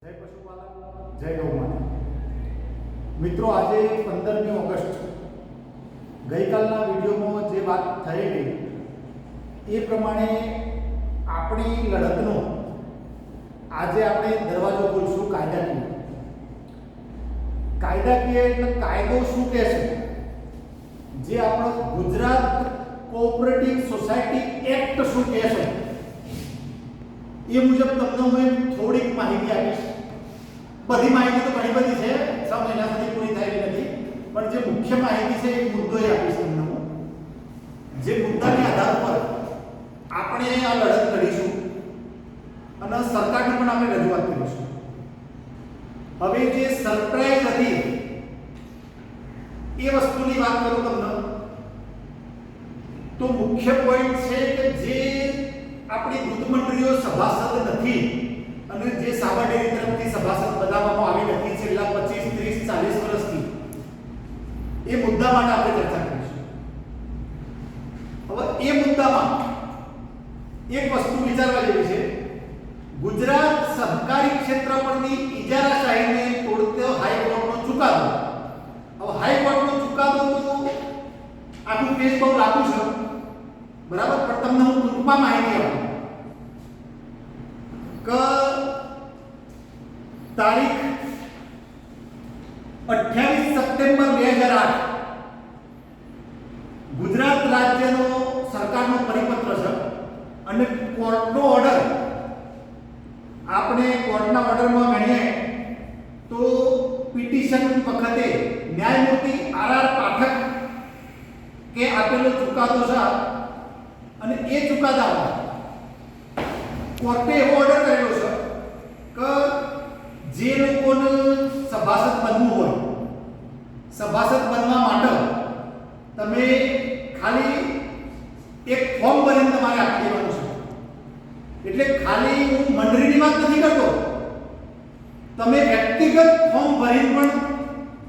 જય પશુપાલન, જય ગૌ માતા. મિત્રો, આજે 15મી ઓગસ્ટ ગઈકાલના વિડીયોમાં જે વાત થયેલી એ પ્રમાણે આપણી લડતનો આજે આપણે દરવાજો ખોલશું કાયદાકીય. કાયદાકીય એટલે કાયદો શું કહે છે, જે આપણો ગુજરાત કોઓપરેટિવ સોસાયટી એક્ટ શું કહે છે એ મુજબ તમને હું થોડીક માહિતી આપીશ. બધી માહિતી તો ઘણી બધી છે, 6 મહિના સુધી પૂરી થયેલી નથી, પણ જે મુખ્ય માહિતી છે એ મુદ્દો એ આપીશ તમને હું. જે મુદ્દાના આધાર પર આપણે આ લડત લડીશું અને સરકારને પણ આપણે રજૂઆત કરીશું. હવે જે સરપ્રાઈઝ હતી એ વસ્તુની વાત કરું તમને તો મુખ્ય પોઈન્ટ છે કે જે આપણી દૂધ મંડળીઓ સભાસદ નથી અને જે સાબર ડેરી તરફથી સભાસદ બનાવવામાં આવી નથી છેલ્લા 25, 30, 40 વર્ષથી, એ મુદ્દા માટે આપણે ચર્ચા કરીશું. હવે એ મુદ્દામાં એક વસ્તુ વિચારવા જેવી છે. ગુજરાત સહકારી ક્ષેત્ર પરની ઇજારાશાહીને તોડતો હાઈકોર્ટનો ચુકાદો. હવે હાઈકોર્ટનો ચુકાદો તો આખું કેસ બહુ લાંબુ છે, બરાબર, પણ તમને હું ટૂંકમાં માહિતી આપું કે તારીખ 28 સપ્ટેમ્બર 2008 ગુજરાત રાજ્યનો સરકારનો પરિપત્ર છે અને કોર્ટનો ઓર્ડર આપણે કોર્ટના ઓર્ડરમાં ગણીએ તો પિટિશન વખતે ન્યાયમૂર્તિ આર પાઠક કે આપેલો ચુકાદો છે અને એ ચુકાદામાં કોર્ટે એવો ઓર્ડર કર્યો છે કે જે લોકોને સભાસદ બનવું હોય, સભાસદ બનવા માટે તમે ખાલી એક ફોર્મ ભરીને તમારે આપી દેવાનું છે. એટલે ખાલી હું મંડળીની વાત નથી કરતો, તમે વ્યક્તિગત ફોર્મ ભરીને પણ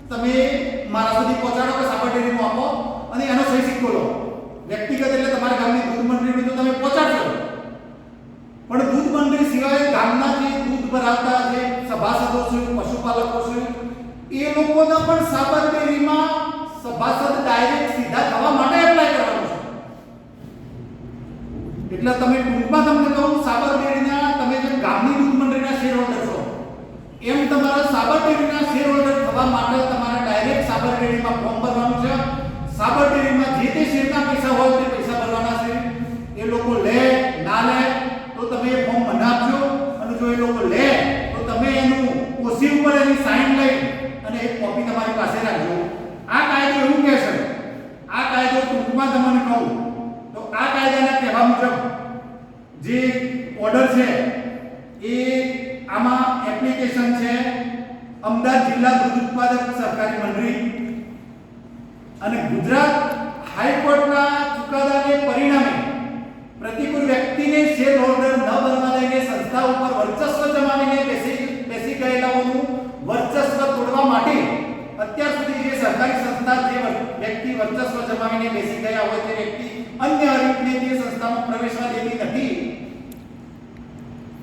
તમે મારા સુધી પહોંચાડો કે સાબર ડેરીમાં આપો અને એનો સહી સિક્કો લો. વ્યક્તિગત એટલે તમારા ગામની દૂધ મંડળી તો તમે પહોંચાડશો, પણ દૂધ મંડળી સિવાય ગામના જે દૂધ ભરાવતા જે સભાસદો છે, પશુપાલકો છે, એ લોકોને પણ સાબર ડેરીમાં સભાસદ ડાયરેક્ટ સીધા થવા માટે એપ્લાય કરવાનું છે. એટલે તમે ટૂંકમાં તમને કહું, સાબર ડેરીના તમે જેમ ગામની દૂધ મંડળીના શેર હોલ્ડર છો એમ તમારા સાબર ડેરીના શેર હોલ્ડર થવા માટે તમારે ડાયરેક્ટ સાબર ડેરીમાં ફોર્મ ભરવાનું છે. સાબર ડેરીમાં જે તે શેરના પૈસા હોય તે પૈસા ભરવાના છે. એ લોકો લે ના લે તો તમે એ ફોર્મ મને આપજો, અને જો એ લોકો લે તો તમે એનું ઓસી ઉપર એની સાઇન લઈ અને એક કોપી તમારી પાસે રાખજો. આ કાયદો એવું કહે છે, આ કાયદો ટૂંકમાં તમને કહું તો આ કાયદાના કહેવા મુજબ જે ઓર્ડર છે એ આમાં એપ્લિકેશન છે અમદાવાદ જિલ્લા દૂધ ઉત્પાદક સહકારી મંડળી અને ગુજરાત હાઈકોર્ટના ચુકાદાને પરિણામે પ્રતિકૂળ વ્યક્તિને શેર હોલ્ડર ન બનવા દઈને સંસ્થા ઉપર વર્ચસ્વ જમાવીને બેસી ગયેલાઓનું વર્ચસ્વ તોડવા માટે અત્યાર સુધી જે સહકારી સંસ્થા જે વ્યક્તિ વર્ચસ્વ જમાવીને બેસી ગયા હોય તે વ્યક્તિ અન્ય હરીફને તે સંસ્થામાં પ્રવેશવા દેતી નથી.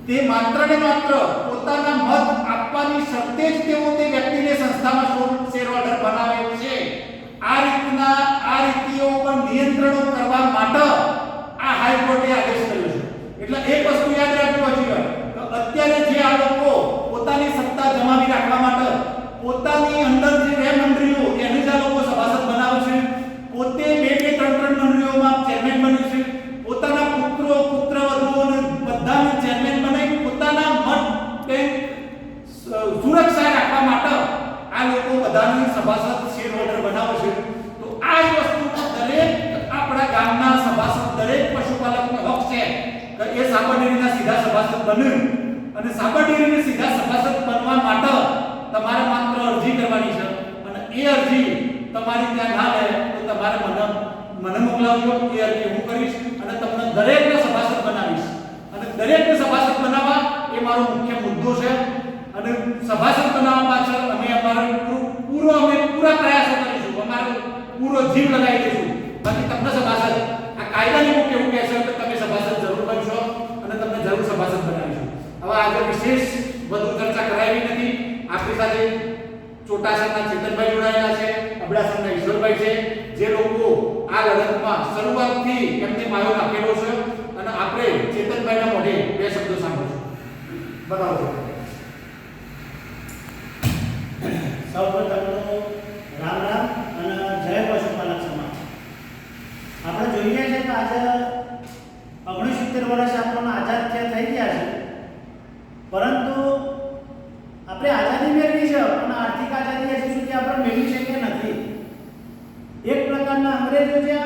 તે માત્ર ને માત્ર પોતાના મત આપવાની શરતે જ તેઓ તે વ્યક્તિને સંસ્થામાં શેર હોલ્ડર બનાવે છે. આ રીતિઓ પર નિયંત્રણો કરવા માટે આ હાઈકોર્ટે આદેશ કર્યો છે. એટલે એક વસ્તુ યાદ રાખવી જોઈએ કે અત્યારે જે આ લોકો પોતાની સત્તા જમાવી રાખવા માટે પોતાની અંદર જે બે મંડળીઓ એને જ આ લોકો સભાસદ બનાવે છે, પોતે બે ત્રણ મંડળીઓમાં ચેરમેન બન્યું છે, પોતાના પુત્રો પુત્રવધુઓને બધાને ચેરમેન બનાવી પોતાના મત બેંક સુરક્ષા રાખવા માટે આ લોકો બધાને સભાસદ શેર હોલ્ડર બનાવે છે. તો આ જ વસ્તુ દરેક આપણા ગામના સભાસદ, દરેક પશુપાલકનો હક છે કે એ સાબર ડેરીના સીધા સભાસદ બને. અને સાબર ડેરીના સીધા સભાસદ બનવા માટે તમારે માત્ર અરજી કરવાની છે, અને એ અરજી તમારી ત્યાં ના લે તો તમારે મને મોકલાવજો. એ અરજી હું કરીશ અને તમને દરેકને સભાસદ બનાવીશ. અને દરેકને સભાસદ બનાવવા એ મારો મુખ્ય મુદ્દો છે. અને સભાસદ બનાવવા પાછળ અમે પૂરા પ્રયાસો કરીશું, અમારો પૂરો જીવ લગાવી દઈશું. બાકી તમને સભાસદ આ કાયદાની મુખ્ય એવું કહે છે કે તમે સભાસદ જરૂર બનશો અને તમને જરૂર સભાસદ બનાવીશું. હવે આગળ વિશેષ વધુ ચર્ચા કરાવી નથી. આપણી સાથે ચોટાસરના ચેતનભાઈ જોડાયેલા છે, અબડાસાના ઈશ્વરભાઈ છે, જે લોકો આ લડતમાં શરૂઆતથી એમને માયો નાખેલો છે અને આપણે ચેતનભાઈના મોઢે બે શબ્દો સાંભળશું. બતાવો. સૌપ્રથમ તો રામ રામ અને જય પશુપાલક સમાજ. આપણે જોઈએ છે કે આજે 69 વર્ષ આપણને આઝાદ થઈ ગયા છે, પરંતુ આપણે આઝાદી મેળવી છે પણ આર્થિક આઝાદી હજી સુધી આપણે મેળવી શક્યા નથી. એક પ્રકારના અંગ્રેજો છે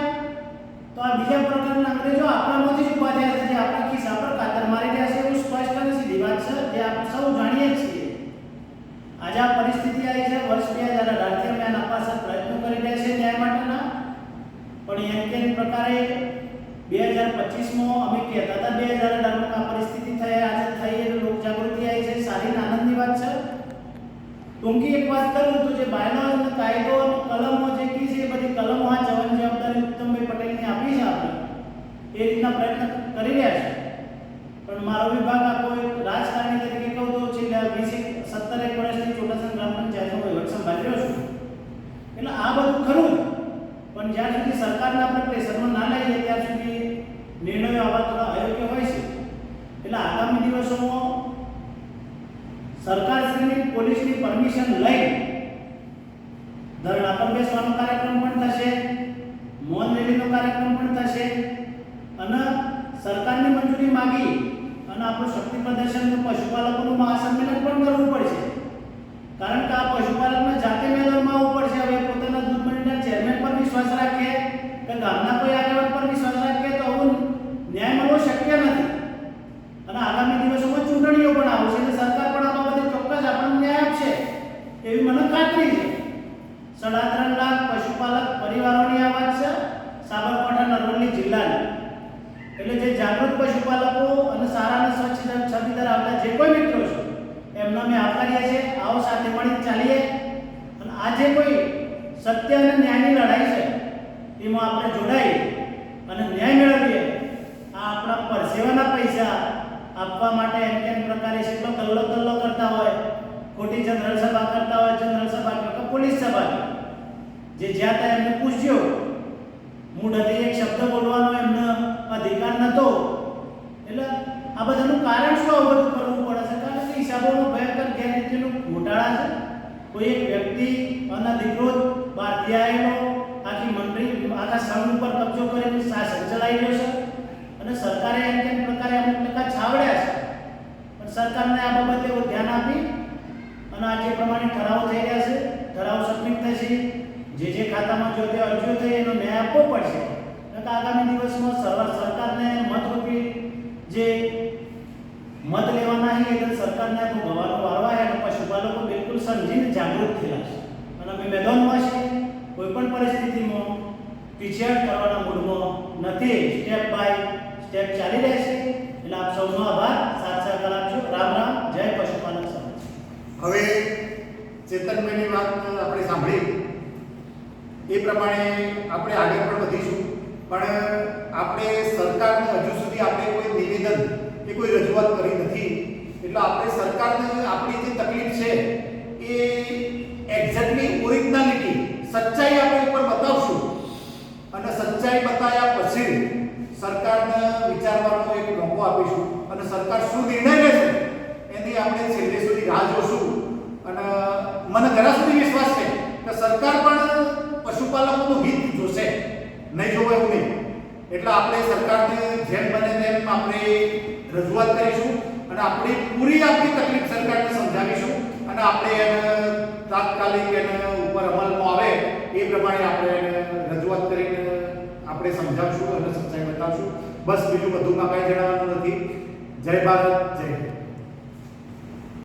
તો આ બીજા પ્રકારના અંગ્રેજો આપણામાંથી જ ઉભા થયા છે, જે આપણા ખિસ્સા પર કાતર મારી રહ્યા છે. એવું સ્પષ્ટ અને સીધી વાત છે, જે આપણે સૌ જાણીએ છીએ. આજે આ પરિસ્થિતિ આવી છે. વર્ષ 2018 થી અમે આના પાસે પ્રયત્નો કરી રહ્યા છે ન્યાય માટેના, પણ એમ કેમ પ્રકારે 2025માં અમે કહેતા હતા 2018માં આ પરિસ્થિતિ થઈ, આજે થઈ એટલે લોક જાગૃતિ આવી છે. સારી આનંદની વાત છે. ટૂંકી એક વાત કરું તો જે બાયલો અને કાયદો અને કલમો જે કી છે એ બધી કલમો આ જવાબદારી ઉત્તમભાઈ પટેલને આપી છે. આપણે એ રીતના પ્રયત્ન કરી રહ્યા છે, પણ મારો વિભાગ આ કોઈ રાજકારણી તરીકે કહું તો છેલ્લા 17 વર્ષથી ચોટાસન ગ્રામ પંચાયતનો વહીવટ સંભાળી રહ્યો છું. એટલે આ બધું ખરું, પણ જ્યાં સુધી સરકારના આપણે પ્રેશરમાં ના લઈએ ત્યાં સુધી નિર્ણયો આવા થોડા અયોગ્ય હોય છે. એટલે આગામી દિવસોમાં સરકારશ્રીની પોલીસની પરમિશન લઈ ધરણા પર બેસવાનો કાર્યક્રમ પણ થશે, મૌન રેલીનો કાર્યક્રમ પણ થશે અને સરકારની મંજૂરી માંગી અને આપણું શક્તિ પ્રદર્શન પશુપાલકોનું મહાસંમેલન પણ કરવું પડશે. કારણ કે આ પશુપાલકને જાતે મેદાનમાં આવવું પડશે. હવે પોતાના દૂધ મંડળના ચેરમેન પર વિશ્વાસ રાખે કે ગામના કોઈ આગેવાન પર વિશ્વાસ રાખે તો આવું ન્યાય મળવો શક્ય નથી. અને આગામી દિવસોમાં ચૂંટણીઓ પણ આવશે અને સરકાર પણ આ બાબતે ચોક્કસ આપણને ન્યાય આપશે એવી મને ખાતરી છે. 3.5 લાખ પશુપાલક પરિવારોની આ વાત છે સાબરકાંઠા અરવલ્લી જિલ્લાની. એટલે જે જાગૃત પશુપાલકો અને સારા અને સ્વચ્છ છબી ધરાવતા જે કોઈ મિત્રો છે એમને અમે આવકારીએ છીએ. આવો સાથે મળીને ચાલીએ અને આ જે કોઈ સત્ય અને ન્યાયની લડાઈ છે એમાં આપણે જોડાઈ અને ન્યાય મેળવીએ. આ આપણા પરસેવાના પૈસા આપવા માટે એમ કેમ પ્રકારે કેટલો કલ્લો કરતા હોય, ખોટી જનરલ સભા કરતા હોય, જનરલ સભા કે પોલીસ સભા જે જ્યાં ત્યાં એમને પૂછ્યો મૂળથી એક શબ્દ બોલવાનો એમને અધિકાર નહોતો. એટલે આ બધાનું કારણ શું આવું બધું કરવું પડે છે? કારણ કે હિસાબોનો ભયંકર ગેરરીતિનું ઘોટાળા છે. કોઈ એક વ્યક્તિ અનધિકૃત બહારથી આવેલો આખી મંડળી આખા સંઘ ઉપર કબજો કરીને શાસન ચલાવી રહ્યો છે અને સરકારે એમ કેમ પ્રકારે અમુક ટકા છાવડ્યા છે. પણ સરકારને આ બાબતે ધ્યાન આપી અને આ જે પ્રમાણે ઠરાવો થઈ રહ્યા છે, ઠરાવ સબમિટ થશે, જે ખાતામાં જો તે અરજીઓ થઈ એનો ન્યાય આપવો પડશે. એટલે આગામી દિવસમાં સરકારને મતરૂપી જે મત લેવાના છે એટલે સરકારને ભોગવવાનો વારો આવે અને પશુપાલકો બિલકુલ સમજીને જાગૃત થયેલા છે અને અમે મેદાનમાં છીએ. કોઈ પણ પરિસ્થિતિમાં પીછેહટ કરવાના મૂડમાં નથી. સ્ટેપ બાય સ્ટેપ ચાલી રહેશે. એટલે આપ સૌનો આભાર. સાથ સહકાર આપજો. રામ રામ. જય પશુપાલક સમાજ. હવે ચેતનભાઈની વાત આપણે સાંભળી એ પ્રમાણે આપણે આગળ પણ વધીશું, પણ આપણે સરકારને હજુ સુધી આપણે કોઈ નિવેદન કે કોઈ રજૂઆત કરી નથી. એટલે આપણે સરકારને આપણી જે તકલીફ છે એ એક્ઝેક્ટલી ઓરિજિનાલિટી સચ્ચાઈ આપણે ઉપર બતાવશું અને સચ્ચાઈ બતાવ્યા પછી સરકારને વિચારવાનો એક મોકો આપીશું અને સરકાર શું નિર્ણય લેશે એની આપણે છેલ્લે સુધી રાહ જોશું. અને મને ઘણા સુધી વિશ્વાસ છે કે સરકાર પણ પશુપાલકોનું હિત જોશે, નહીં જોવે એવું નહીં. એટલે આપણે સરકારને જેમ બને તેમ આપણે રજૂઆત કરીશું અને આપણી આપણી તકલીફ સરકારને સમજાવીશું અને આપણે એને તાત્કાલિક એને ઉપર અમલમાં આવે એ પ્રમાણે આપણે એને રજૂઆત કરીને આપણે સમજાવશું અને સચ્ચાઈ બતાવશું. બસ બીજું બધુંમાં કાંઈ જણાવવાનું નથી. જય ભારત, જય હિન્દ.